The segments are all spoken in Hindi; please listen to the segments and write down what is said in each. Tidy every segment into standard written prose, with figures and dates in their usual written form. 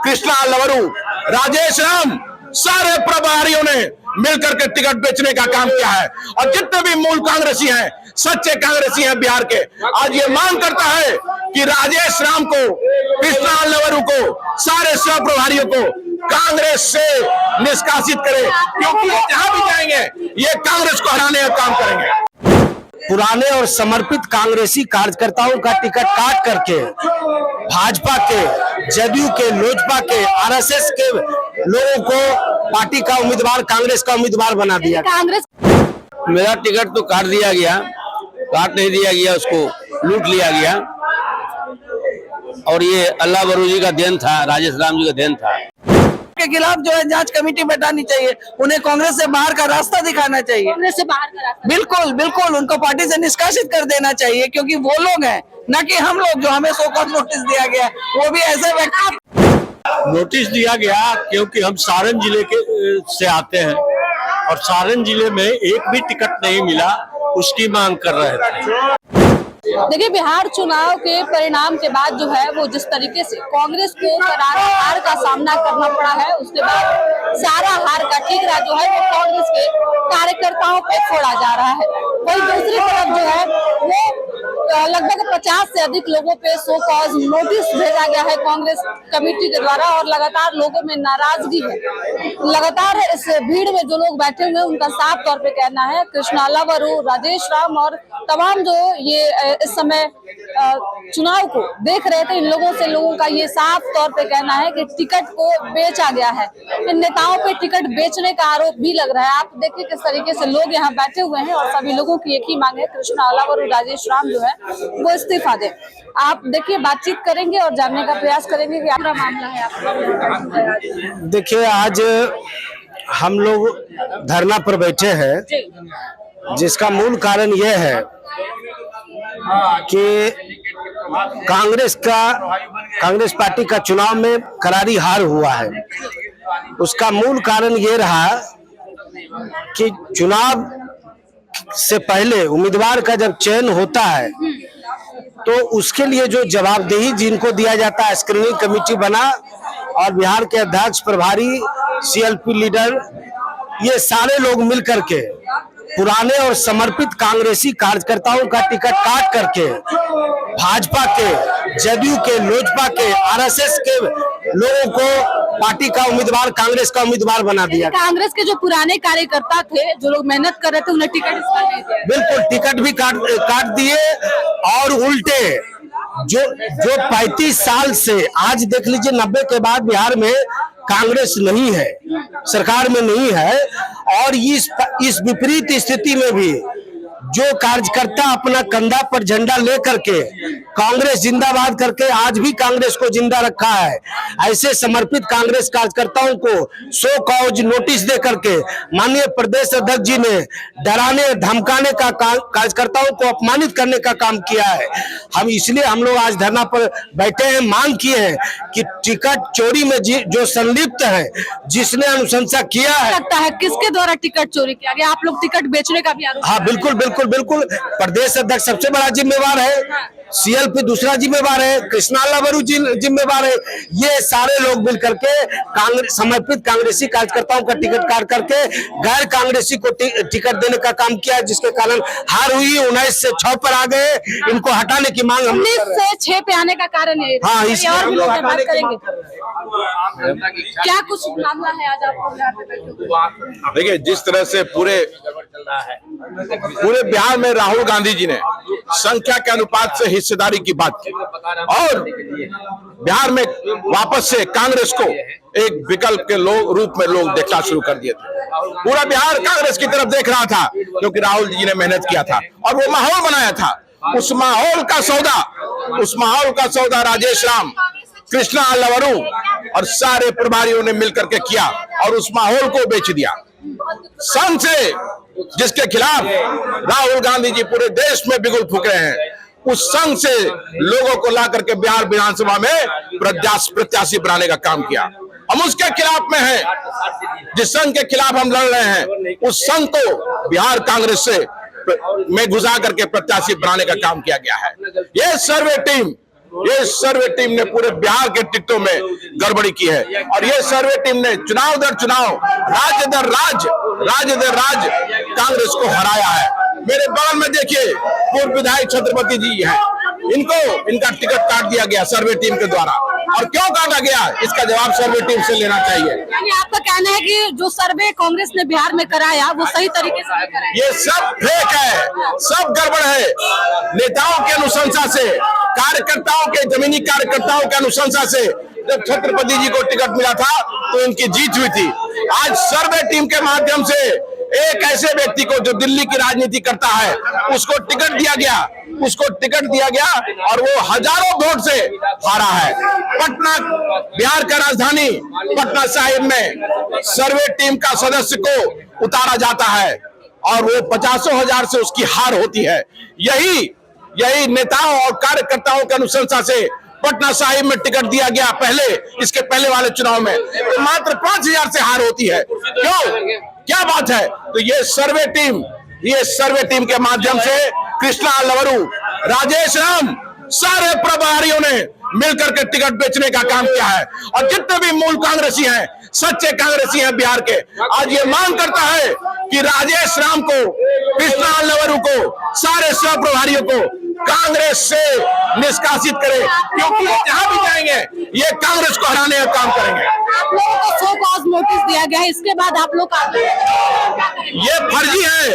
कृष्णा लवरू, राजेश राम, सारे प्रभारियों ने मिलकर के टिकट बेचने का काम किया है। और जितने भी मूल कांग्रेसी हैं, सच्चे कांग्रेसी हैं बिहार के, आज ये मांग करता है कि राजेश राम को, कृष्णा लवरू को, सारे सह प्रभारियों को कांग्रेस से निष्कासित करे, क्योंकि ये जहां भी जाएंगे ये कांग्रेस को हराने का काम करेंगे। पुराने और समर्पित कांग्रेसी कार्यकर्ताओं का टिकट काट करके भाजपा के, जदयू के, लोजपा के, आरएसएस के लोगों को पार्टी का उम्मीदवार, कांग्रेस का उम्मीदवार बना दिया। कांग्रेस मेरा टिकट तो काट दिया गया, काट नहीं दिया गया, उसको लूट लिया गया। और ये अल्लाह बरू जी का देन था, राजेश राम जी का देन था। के खिलाफ जो है जांच कमेटी बैठानी चाहिए, उन्हें कांग्रेस से बाहर का रास्ता दिखाना चाहिए। कांग्रेस से बाहर का रास्ता, बिल्कुल बिल्कुल उनको पार्टी से निष्कासित कर देना चाहिए, क्योंकि वो लोग हैं, न कि हम लोग जो हमें शोकॉज नोटिस दिया गया, वो भी ऐसे व्यक्ति। नोटिस दिया गया क्योंकि हम सारण जिले के से आते हैं और सारण जिले में एक भी टिकट नहीं मिला, उसकी मांग कर रहे थे। देखिए, बिहार चुनाव के परिणाम के बाद जो है वो जिस तरीके से कांग्रेस को करारा हार का सामना करना पड़ा है, उसके बाद सारा हार का ठीकरा जो है वो कांग्रेस के कार्यकर्ताओं पे फोड़ा जा रहा है। वही दूसरी तरफ जो है वो लगभग 50 से अधिक लोगों पे सो कॉज नोटिस भेजा गया है कांग्रेस कमेटी के द्वारा, और लगातार लोगों में नाराजगी है। लगातार इस भीड़ में जो लोग बैठे हुए हैं उनका साफ तौर पे कहना है, कृष्णा लवरू, राजेश राम और तमाम जो ये इस समय चुनाव को देख रहे थे, इन लोगों का ये साफ तौर पे कहना है कि टिकट को बेचा गया है। इन नेताओं पे टिकट बेचने का आरोप भी लग रहा है। आप देखिए किस तरीके से लोग यहाँ बैठे हुए हैं और सभी लोगों की एक ही मांग है, कृष्णा लवरू, राजेश राम जो है वो इस्तीफा दे। आप देखिए, बातचीत करेंगे और जानने का प्रयास करेंगे कि पूरा मामला है आपका। देखिए, आज हम लोग धरना पर बैठे हैं, जिसका मूल कारण यह है कि कांग्रेस पार्टी का चुनाव में करारी हार हुआ है। उसका मूल कारण ये रहा कि चुनाव से पहले उम्मीदवार का जब चयन होता है तो उसके लिए जो जवाबदेही जिनको दिया जाता है, स्क्रीनिंग कमेटी बना और बिहार के अध्यक्ष, प्रभारी, सीएलपी लीडर, ये सारे लोग मिलकर के पुराने और समर्पित कांग्रेसी कार्यकर्ताओं का टिकट काट करके भाजपा के, जदयू के, लोजपा के, आरएसएस के लोगों को पार्टी का उम्मीदवार, कांग्रेस का उम्मीदवार बना दिया। कांग्रेस के जो पुराने कार्यकर्ता थे, जो लोग मेहनत कर रहे थे, उन्हें टिकट इसका नहीं दिया। बिल्कुल, टिकट भी काट दिए। और उल्टे जो 35 साल से, आज देख लीजिए 90 के बाद बिहार में कांग्रेस नहीं है, सरकार में नहीं है, और इस विपरीत स्थिति में भी जो कार्यकर्ता अपना कंधा पर झंडा लेकर के कांग्रेस जिंदाबाद करके आज भी कांग्रेस को जिंदा रखा है, ऐसे समर्पित कांग्रेस कार्यकर्ताओं को सो कॉज नोटिस दे करके माननीय प्रदेश अध्यक्ष जी ने डराने, धमकाने का, कार्यकर्ताओं को अपमानित करने का काम किया है। इसलिए हम लोग आज धरना पर बैठे हैं, मांग किए हैं कि टिकट चोरी में जो संलिप्त है, जिसने अनुशंसा किया है, लगता है किसके द्वारा टिकट चोरी किया गया? आप लोग टिकट बेचने का भी आरोप? हाँ, बिल्कुल बिल्कुल बिल्कुल। प्रदेश अध्यक्ष सबसे बड़ा जिम्मेवार है, सीएलपी दूसरा जिम्मेवार है, कृष्णा लवरू जी जिम्मेवार है। ये सारे लोग मिलकर के समर्पित कांग्रेसी कार्यकर्ताओं का टिकट काट करके गैर कांग्रेसी को टिकट देने का काम किया, जिसके कारण हार हुई। 19 से 6 पर आ गए। इनको हटाने की मांग 19 से 6 पे आने का कारण है। हाँ, और भी लोग बात करेंगे। क्या कुछ मामला है आज आपको यहाँ पे बैठे? देखिए, जिस तरह से पूरे बिहार में राहुल गांधी जी ने संख्या के अनुपात से हिस्सेदारी की बात की और बिहार में वापस से कांग्रेस को एक विकल्प के रूप में लोग देखना शुरू कर दिए थे। पूरा बिहार कांग्रेस की तरफ देख रहा था, क्योंकि राहुल जी ने मेहनत किया था और वो माहौल बनाया था। उस माहौल का सौदा राजेश राम, कृष्णा लवरू और सारे प्रभारियों ने मिलकर के किया और उस माहौल को बेच दिया। सन से जिसके खिलाफ राहुल गांधी जी पूरे देश में बिगुल फूंक रहे हैं, उस संघ से लोगों को ला करके बिहार विधानसभा में प्रत्याशी बनाने का काम किया। हम उसके खिलाफ में हैं, जिस संघ के खिलाफ हम लड़ रहे हैं उस संघ को बिहार कांग्रेस से में घुसा करके प्रत्याशी बनाने का काम किया गया है। ये सर्वे टीम ने पूरे बिहार के टिकटों में गड़बड़ी की है और ये सर्वे टीम ने चुनाव दर चुनाव, राज्य दर राज्य कांग्रेस को हराया है। मेरे बगल में देखिए पूर्व विधायक छत्रपति जी हैं, इनका टिकट काट दिया गया सर्वे टीम के द्वारा। और क्यों काटा गया इसका जवाब सर्वे टीम से लेना चाहिए। यानी आपका कहना है कि जो सर्वे कांग्रेस ने बिहार में कराया वो सही तरीके से नहीं कराया? ये सब फेक है, सब गड़बड़ है। नेताओं के अनुशंसा से, कार्यकर्ताओं के, जमीनी कार्यकर्ताओं के अनुशंसा से जब छत्रपति जी को टिकट मिला था तो इनकी जीत हुई थी। आज सर्वे टीम के माध्यम से एक ऐसे व्यक्ति को जो दिल्ली की राजनीति करता है उसको टिकट दिया गया और वो हजारों वोट से हारा है। पटना, बिहार का राजधानी पटना साहिब में सर्वे टीम का सदस्य को उतारा जाता है और वो 50,000 से उसकी हार होती है। यही नेताओं और कार्यकर्ताओं के अनुशंसा से पटना साहिब में टिकट दिया गया। इसके पहले वाले चुनाव में तो मात्र 5,000 से हार होती है। क्यों, क्या बात है? तो ये सर्वे टीम के माध्यम से कृष्णा लवरू, राजेश राम, सारे प्रभारियों ने मिलकर के टिकट बेचने का काम किया है। और जितने भी मूल कांग्रेसी हैं, सच्चे कांग्रेसी हैं बिहार के, आज ये मांग करता है कि राजेश राम को, कृष्णा लवरू को, सारे सह प्रभारियों को कांग्रेस से निष्कासित करें, क्योंकि जहां भी जाएंगे ये कांग्रेस को हराने का काम करेंगे। आप लोगों को शो कॉज नोटिस दिया गया है, इसके बाद आप लोग ये फर्जी है,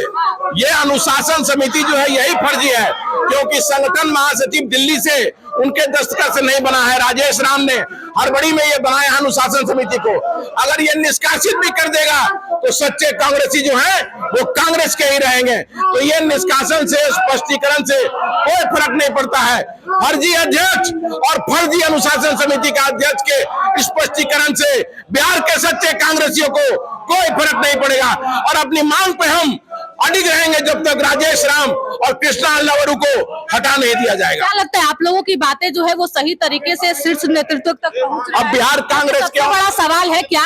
ये अनुशासन समिति जो है यही फर्जी है, क्योंकि संगठन महासचिव दिल्ली से उनके दस्तखत से नहीं बना है। राजेश राम ने हड़बड़ी में ये बनाया है अनुशासन समिति को। अगर ये निष्कासित भी कर देगा तो सच्चे कांग्रेसी जो हैं वो कांग्रेस के ही रहेंगे। तो ये निष्कासन से, स्पष्टीकरण से कोई फर्क नहीं पड़ता है। फर्जी अध्यक्ष और फर्जी अनुशासन समिति का अध्यक्ष के स्पष्टीकरण से बिहार के सच्चे कांग्रेसियों को कोई फर्क नहीं पड़ेगा और अपनी मांग पे हम अडिग रहेंगे जब तक राजेश राम और कृष्णा लवरू को हटा नहीं दिया जाएगा। क्या लगता है आप लोगों की बातें जो है वो सही तरीके से शीर्ष नेतृत्व तक पहुंच रही है? अब बिहार कांग्रेस के सबसे बड़ा सवाल है, क्या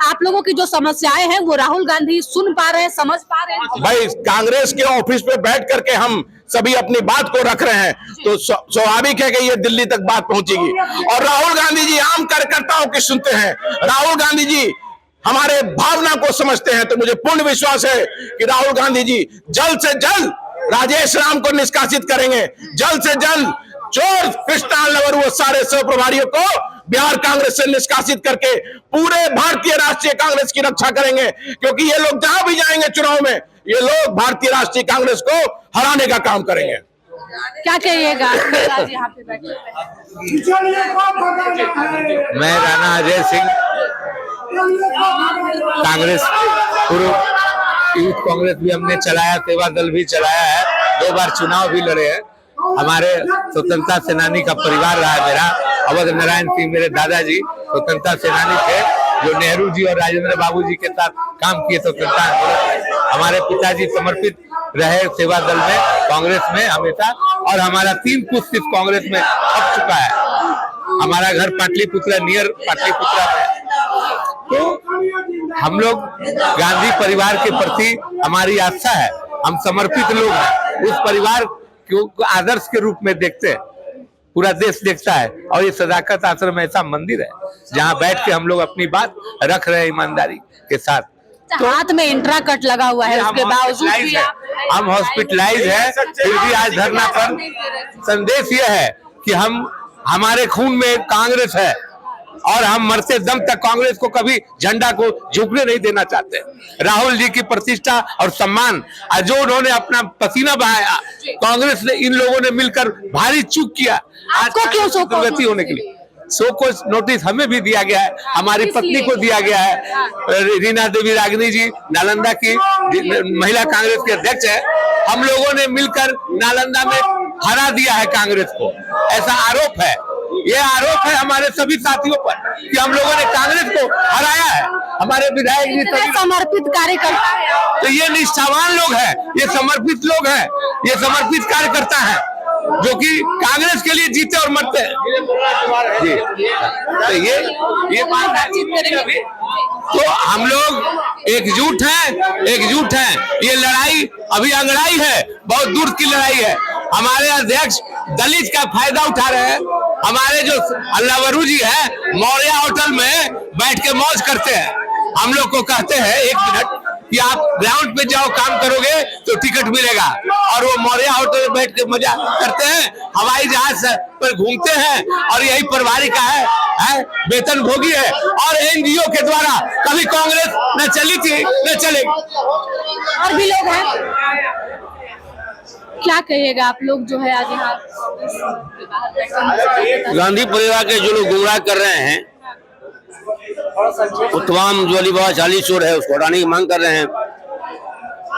आप लोगों की जो समस्याएं हैं वो राहुल गांधी सुन पा रहे हैं, समझ पा रहे हैं? भाई, कांग्रेस के ऑफिस पे बैठ करके हम सभी अपनी बात को रख रहे हैं तो स्वाभाविक है कि ये दिल्ली तक बात पहुंचेगी। और राहुल गांधी जी आम कार्यकर्ताओं की सुनते हैं, राहुल गांधी जी हमारे भावना को समझते हैं। तो मुझे पूर्ण विश्वास है कि राहुल गांधी जी जल्द से जल्द राजेश राम को निष्कासित करेंगे, जल्द से जल्द चोर कृष्णा लवरू और सारे सह प्रभारियों को बिहार कांग्रेस से निष्कासित करके पूरे भारतीय राष्ट्रीय कांग्रेस की रक्षा करेंगे, क्योंकि ये लोग जहां भी जाएंगे चुनाव में ये लोग भारतीय राष्ट्रीय कांग्रेस को हराने का काम करेंगे। क्या कहिएगा? यहाँ पे बैठे मैं राणा अजय सिंह, कांग्रेस पूर्व यूथ कांग्रेस भी हमने चलाया, सेवा दल भी चलाया है, 2 बार चुनाव भी लड़े हैं। हमारे स्वतंत्रता सेनानी का परिवार रहा है मेरा। अवध नारायण सिंह मेरे दादाजी स्वतंत्रता सेनानी थे, जो नेहरू जी और राजेंद्र बाबू जी के साथ काम किए स्वतंत्रता आंदोलन। हमारे पिताजी समर्पित रहे सेवा दल में, कांग्रेस में हमेशा, और हमारा 3 पुष्प इस कांग्रेस में छप चुका है। हमारा घर पाटलिपुत्रा, नियर पाटलिपुत्रा में। तो हम लोग गांधी परिवार के प्रति हमारी आस्था है, हम समर्पित लोग हैं, उस परिवार को आदर्श के रूप में देखते हैं, पूरा देश देखता है। और ये सदाकत आश्रम ऐसा मंदिर है जहाँ बैठ के हम लोग अपनी बात रख रहे हैं ईमानदारी के साथ। तो हाथ में इंट्रा कट लगा हुआ है, उसके बावजूद भी हम हॉस्पिटलाइज है, फिर भी आज धरना पर संदेश यह है कि हमारे खून में कांग्रेस है और हम मरते दम तक कांग्रेस को कभी झंडा को झुकने नहीं देना चाहते। राहुल जी की प्रतिष्ठा और सम्मान, जो उन्होंने अपना पसीना बहाया, कांग्रेस ने, इन लोगों ने मिलकर भारी चूक किया। आपको क्यों दुर्गति होने के लिए सो को नोटिस हमें भी दिया गया है, हमारी पत्नी को दिया गया है। रीना देवी रागनी जी नालंदा की महिला कांग्रेस के अध्यक्ष है। हम लोगों ने मिलकर नालंदा में हरा दिया है कांग्रेस को, ऐसा आरोप है। ये आरोप है हमारे सभी साथियों पर कि हम लोगों ने कांग्रेस को हराया है। हमारे विधायक जी सभी समर्पित कार्यकर्ता है, तो ये निष्ठावान लोग हैं, ये समर्पित लोग हैं, ये समर्पित कार्यकर्ता हैं। जो कि कांग्रेस के लिए जीते और मरते हैं जी। तो ये बातचीत करेंगे। तो हम लोग एकजुट हैं। ये लड़ाई अभी अंगड़ाई है, बहुत दूर की लड़ाई है। हमारे अध्यक्ष दलित का फायदा उठा रहे हैं। हमारे जो अल्लावरू जी है मौर्या होटल में बैठ के मौज करते हैं। हम लोग को कहते हैं 1 मिनट कि आप ग्राउंड पे जाओ, काम करोगे तो टिकट मिलेगा, और वो मौर्या होटल में बैठ के मजा करते हैं, हवाई जहाज पर घूमते हैं, और यही पारिवारिक है, वेतन भोगी है। और एनजीओ के द्वारा कभी कांग्रेस न चली थी न चलेगी। और भी लोग हैं, क्या कहिएगा आप लोग जो है आज यहाँ गांधी परिवार के जो लोग गुमराह कर रहे हैं, वो तमाम जो अली बाबा 40 चोर है उसको हटाने की मांग कर रहे हैं।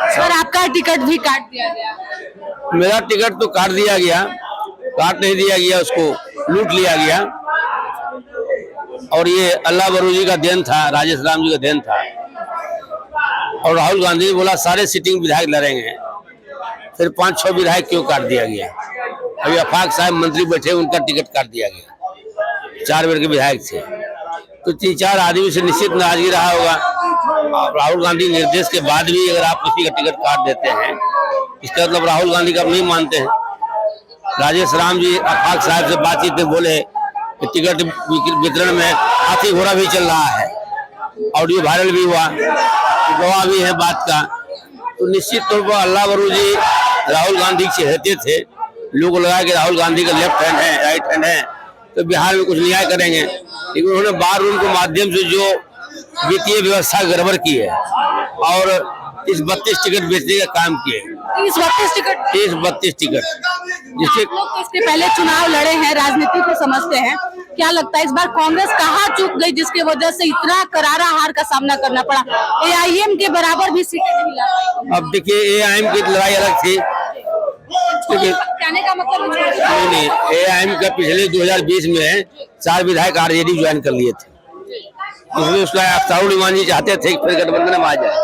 सर आपका टिकट भी काट दिया गया। मेरा टिकट तो काट दिया गया, काट नहीं दिया गया, उसको लूट लिया गया। और ये अल्लावरू जी का देन था, राजेश राम जी का देन था। और राहुल गांधी ने बोला सारे सिटिंग विधायक लड़ेंगे, फिर 5-6 विधायक क्यों काट दिया गया। अभी अफाक साहब मंत्री बैठे, उनका टिकट काट दिया गया। 4 बेर के विधायक थे, तो 3-4 आदमी से निश्चित नाराजगी रहा होगा। राहुल गांधी निर्देश के बाद भी अगर आप किसी का टिकट काट देते हैं, इसका मतलब राहुल गांधी का आप नहीं मानते हैं। राजेश राम जी अफाक साहब से बातचीत में बोले कि टिकट वितरण में हाथी घोड़ा भी चल रहा है, ऑडियो वायरल भी हुआ, गवाह भी है बात का। तो निश्चित तौर पर अल्लावरू जी राहुल गांधी से रहते थे, लोग लगाया कि राहुल गांधी का लेफ्ट हैंड है, राइट हैंड है, तो बिहार में कुछ न्याय करेंगे। लेकिन उन्होंने बार रूम के माध्यम से जो वित्तीय व्यवस्था गड़बड़ की है और इस 32 टिकट बेचने का काम किए। 30-32 टिकट, 30-32 टिकट, जिससे आप लोग तो इसके पहले चुनाव लड़े हैं, राजनीति को समझते हैं। क्या लगता है इस बार कांग्रेस कहाँ चूक गई जिसकी वजह से इतना करारा हार का सामना करना पड़ा? AIM के बराबर भी सीटें नहीं ला पाई। अब देखिए AIM की लड़ाई अलग थी, कहने का मतलब नहीं, AIM का पिछले 2020 में 4 विधायक RJD ज्वाइन कर लिए थे। उसमें उसका अख्तारुल इमान जी चाहते थे कि फिर गठबंधन में आ जाए,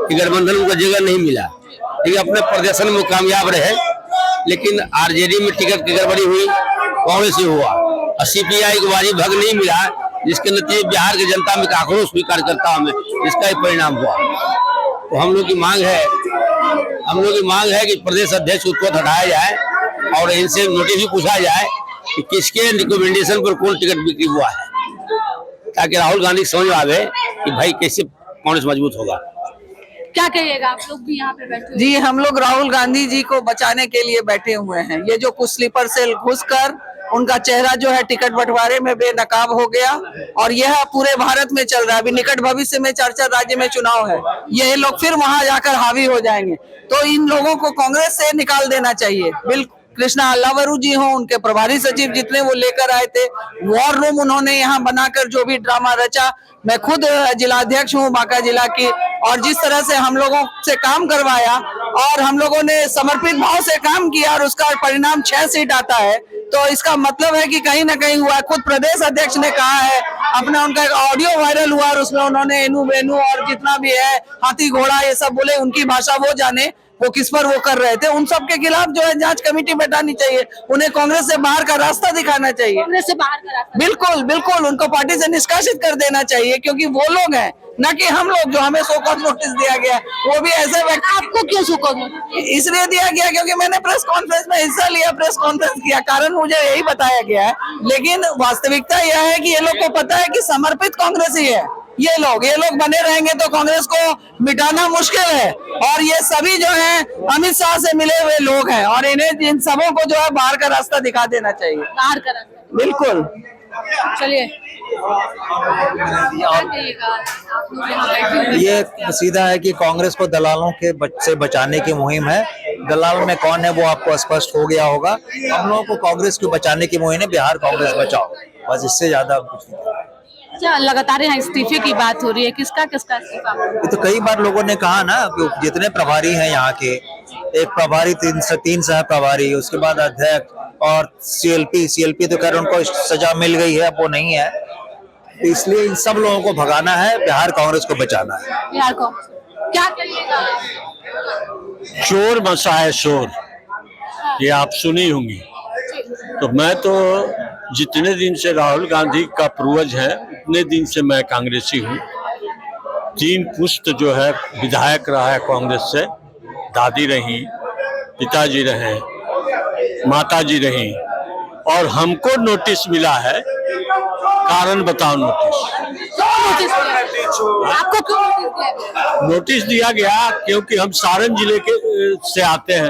कि गठबंधन उनको जगह नहीं मिला, लेकिन अपने प्रदर्शन में कामयाब रहे। लेकिन RJD में टिकट की गड़बड़ी हुई, कांग्रेस से हुआ, और CPI को वाजिब हक नहीं मिला, जिसके नतीजे बिहार की जनता में आक्रोश हुई कार्यकर्ताओं में, जिसका ही परिणाम हुआ। तो हम लोग की मांग है कि प्रदेश अध्यक्ष को तुरंत हटाया जाए और इनसे नोटिस भी पूछा जाए कि किसके रिकमेंडेशन पर कौन टिकट बिक्री हुआ है, ताकि राहुल गांधी समझ में आवे कि भाई कैसे कांग्रेस मजबूत होगा। क्या कहिएगा आप लोग भी यहाँ पे बैठे जी, हम लोग राहुल गांधी जी को बचाने के लिए बैठे हुए हैं। ये जो कुछ स्लीपर सेल घुसकर उनका चेहरा जो है टिकट बंटवारे में बेनकाब हो गया, और यह पूरे भारत में चल रहा है। अभी निकट भविष्य में 4 राज्य में चुनाव है, ये लोग फिर वहां जाकर हावी हो जाएंगे। तो इन लोगों को कांग्रेस से निकाल देना चाहिए। बिल्कुल कृष्णा अल्लावरू जी हों, उनके प्रभारी सचिव जितने वो लेकर आए थे, वॉर रूम उन्होंने यहाँ बनाकर जो भी ड्रामा रचा। मैं खुद जिलाध्यक्ष हूँ बांका जिला की, और जिस तरह से हम लोगों से काम करवाया और हम लोगों ने समर्पित भाव से काम किया और उसका परिणाम 6 सीट आता है, तो इसका मतलब है कि कहीं ना कहीं हुआ। खुद प्रदेश अध्यक्ष ने कहा है, अपना उनका एक ऑडियो वायरल हुआ और उसमें उन्होंने एनू बेनू और जितना भी है हाथी घोड़ा ये सब बोले, उनकी भाषा वो जाने, वो किस पर वो कर रहे थे। उन सब के खिलाफ जो है जांच कमेटी बैठानी चाहिए, उन्हें कांग्रेस से बाहर का रास्ता दिखाना चाहिए। कांग्रेस से बाहर का रास्ता, बिल्कुल बिल्कुल, उनको पार्टी से निष्कासित कर देना चाहिए, क्योंकि वो लोग हैं, न कि हम लोग जो हमें शो कॉज नोटिस दिया गया। वो भी ऐसे व्यक्ति, आपको क्यों शो कॉज इसलिए दिया गया क्योंकि मैंने प्रेस कॉन्फ्रेंस में हिस्सा लिया, प्रेस कॉन्फ्रेंस किया, कारण मुझे यही बताया गया है। लेकिन वास्तविकता यह है कि ये लोग को पता है कि समर्पित कांग्रेस ही है ये लोग बने रहेंगे तो कांग्रेस को मिटाना मुश्किल है। और ये सभी जो हैं अमित शाह से मिले हुए लोग हैं, और इन्हें इन सबों को जो है बाहर का रास्ता दिखा देना चाहिए। बाहर का रास्ता, बिल्कुल। चलिए क्या कहिएगा आप लोग यहाँ बैठे हुए? ये सीधा है कि कांग्रेस को दलालों के से बचाने की मुहिम है। दलाल में कौन है वो आपको स्पष्ट हो गया होगा। हम लोगों को कांग्रेस को बचाने की मुहिम है, बिहार कांग्रेस बचाओ, बस इससे ज्यादा कुछ नहीं। अच्छा, लगातार यहाँ इस्तीफे की बात हो रही है, किसका इस्तीफा? ये तो कई बार लोगों ने कहा ना कि जितने प्रभारी हैं यहाँ के, एक प्रभारी 3 सह प्रभारी, उसके बाद अध्यक्ष और सीएलपी तो खैर उनको सजा मिल गई है, अब वो नहीं है। तो इसलिए इन सब लोगों को भगाना है, बिहार कांग्रेस को बचाना है। बिहार को क्या कहिएगा? शोर मचा है, शोर। ये आप सुनी होंगी। तो मैं तो जितने दिन से राहुल गांधी का पूर्वज है उतने दिन से मैं कांग्रेसी हूँ। 3 पुश्त जो है विधायक रहा है कांग्रेस से, दादी रही, पिताजी रहे, माताजी रही, और हमको नोटिस मिला है। कारण बताओ नोटिस। आपको क्यों नोटिस दिया? नोटिस दिया गया क्योंकि हम सारण जिले के से आते हैं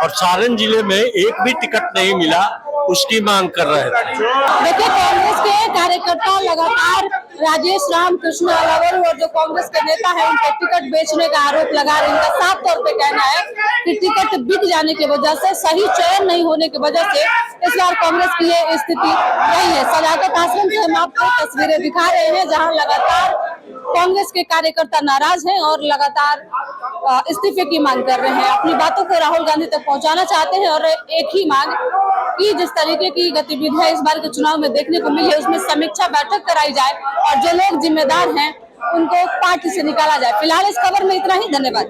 और सारण जिले में एक भी टिकट नहीं मिला, उसकी मांग कर रहे थे। देखिए, कांग्रेस के कार्यकर्ता लगातार राजेश राम कृष्ण अलावर और जो कांग्रेस के नेता है उनके टिकट बेचने का आरोप लगा रहे हैं। इनका साफ तौर पे कहना है कि टिकट बिक जाने की वजह से, सही चयन नहीं होने की वजह से इस बार कांग्रेस की ये स्थिति रही है। सदाकत आश्रम से हम आपको तस्वीरें दिखा रहे हैं जहां लगातार कांग्रेस के कार्यकर्ता नाराज हैं और लगातार इस्तीफे की मांग कर रहे हैं। अपनी बातों को राहुल गांधी तक पहुंचाना चाहते हैं और एक ही मांग कि जिस तरीके की गतिविधियां इस बार के चुनाव में देखने को मिली है उसमें समीक्षा बैठक कराई जाए और जो लोग जिम्मेदार हैं उनको पार्टी से निकाला जाए। फिलहाल इस खबर में इतना ही। धन्यवाद।